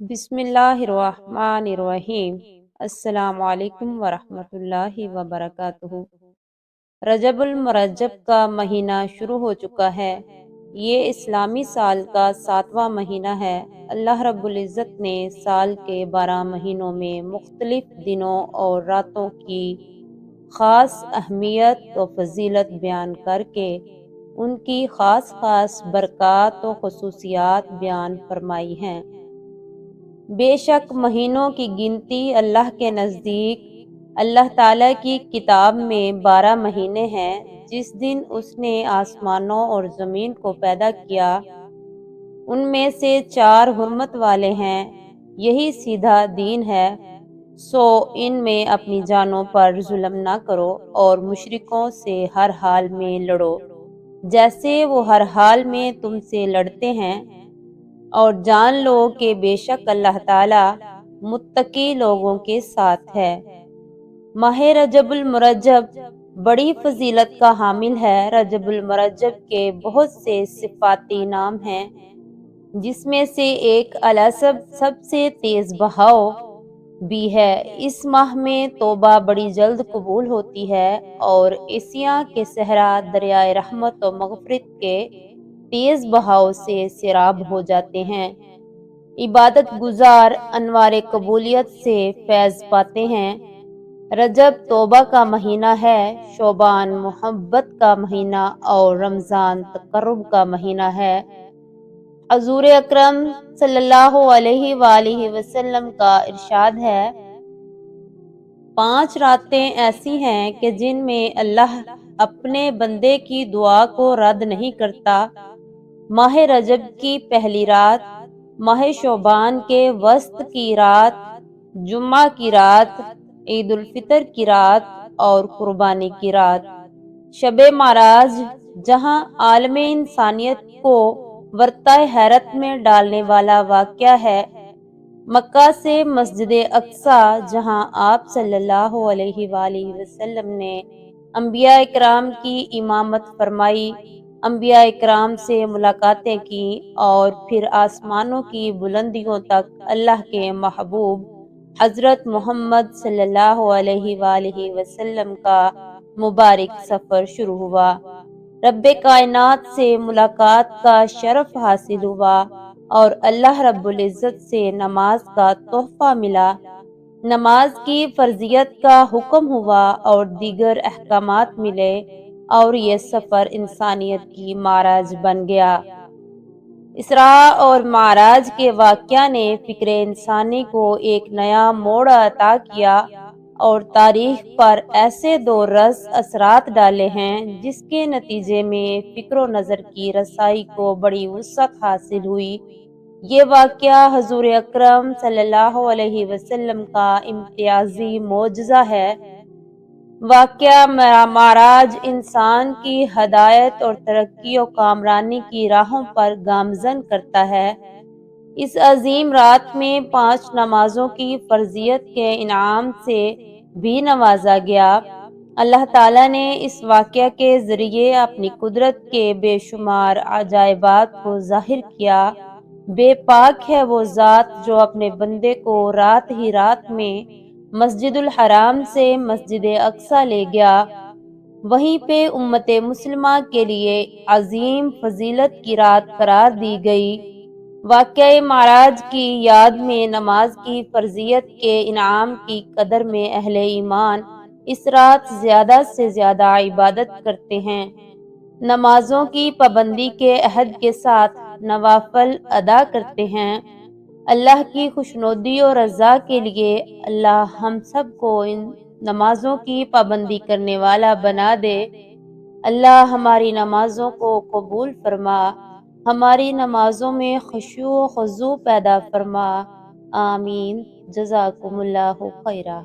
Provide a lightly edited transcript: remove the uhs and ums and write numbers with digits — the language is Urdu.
بسم اللہ الرحمن الرحیم۔ السلام علیکم ورحمۃ اللہ وبرکاتہ۔ رجب المرجب کا مہینہ شروع ہو چکا ہے۔ یہ اسلامی سال کا 7واں مہینہ ہے۔ اللہ رب العزت نے سال کے 12 مہینوں میں مختلف دنوں اور راتوں کی خاص اہمیت و فضیلت بیان کر کے ان کی خاص خاص برکات و خصوصیات بیان فرمائی ہیں۔ بے شک مہینوں کی گنتی اللہ کے نزدیک اللہ تعالیٰ کی کتاب میں 12 مہینے ہیں۔ جس دن اس نے آسمانوں اور زمین کو پیدا کیا ان میں سے 4 حرمت والے ہیں۔ یہی سیدھا دین ہے، سو ان میں اپنی جانوں پر ظلم نہ کرو اور مشرکوں سے ہر حال میں لڑو جیسے وہ ہر حال میں تم سے لڑتے ہیں، اور جان لو کہ بے شک اللہ تعالیٰ متقی لوگوں کے ساتھ ہے۔ ماہ رجب المرجب بڑی فضیلت کا حامل ہے۔ رجب المرجب کے بہت سے صفاتی نام ہیں، جس میں سے ایک الاسب سب سے تیز بہاؤ بھی ہے۔ اس ماہ میں توبہ بڑی جلد قبول ہوتی ہے اور ایسیا کے صحرا دریائے رحمت و مغفرت کے تیز بہاؤ سے سیراب ہو جاتے ہیں۔ عبادت گزار انوار قبولیت سے فیض پاتے ہیں۔ رجب توبہ کا مہینہ ہے، شعبان محبت کا مہینہ اور رمضان تقرب کا مہینہ ہے۔ حضور اکرم صلی اللہ علیہ وآلہ وسلم کا ارشاد ہے، 5 راتیں ایسی ہیں کہ جن میں اللہ اپنے بندے کی دعا کو رد نہیں کرتا۔ ماہ رجب کی پہلی رات، ماہ شعبان کے وسط کی رات، جمعہ کی رات، عید الفطر کی رات اور قربانی کی رات۔ شب معراج جہاں عالم انسانیت کو ورطہ حیرت میں ڈالنے والا واقعہ ہے۔ مکہ سے مسجد اقصیٰ جہاں آپ صلی اللہ علیہ وآلہ وسلم نے انبیاء اکرام کی امامت فرمائی، انبیاء اکرام سے ملاقاتیں کی اور پھر آسمانوں کی بلندیوں تک اللہ کے محبوب حضرت محمد صلی اللہ علیہ وآلہ وسلم کا مبارک سفر شروع ہوا۔ رب کائنات سے ملاقات کا شرف حاصل ہوا اور اللہ رب العزت سے نماز کا تحفہ ملا۔ نماز کی فرضیت کا حکم ہوا اور دیگر احکامات ملے اور یہ سفر انسانیت کی معراج بن گیا۔ اسراء اور معراج کے واقعہ نے فکر انسانی کو ایک نیا موڑ عطا کیا اور تاریخ پر ایسے 2 رس اثرات ڈالے ہیں جس کے نتیجے میں فکر و نظر کی رسائی کو بڑی وسعت حاصل ہوئی۔ یہ واقعہ حضور اکرم صلی اللہ علیہ وسلم کا امتیازی معجزہ ہے۔ واقعہ معراج انسان کی ہدایت اور ترقی و کامرانی کی راہوں پر گامزن کرتا ہے۔ اس عظیم رات میں 5 نمازوں کی فرضیت کے انعام سے بھی نوازا گیا۔ اللہ تعالیٰ نے اس واقعہ کے ذریعے اپنی قدرت کے بے شمار عجائبات کو ظاہر کیا۔ بے پاک ہے وہ ذات جو اپنے بندے کو رات ہی رات میں مسجد الحرام سے مسجد اقصیٰ لے گیا۔ وہیں پہ امت مسلمہ کے لیے عظیم فضیلت کی رات قرار دی گئی۔ واقعہ معراج کی یاد میں نماز کی فرضیت کے انعام کی قدر میں اہل ایمان اس رات زیادہ سے زیادہ عبادت کرتے ہیں۔ نمازوں کی پابندی کے عہد کے ساتھ نوافل ادا کرتے ہیں۔ اللہ کی خوشنودی اور رضا کے لیے اللہ ہم سب کو ان نمازوں کی پابندی کرنے والا بنا دے۔ اللہ ہماری نمازوں کو قبول فرما، ہماری نمازوں میں خشوع و خضوع پیدا فرما، آمین۔ جزاکم اللہ خیرا۔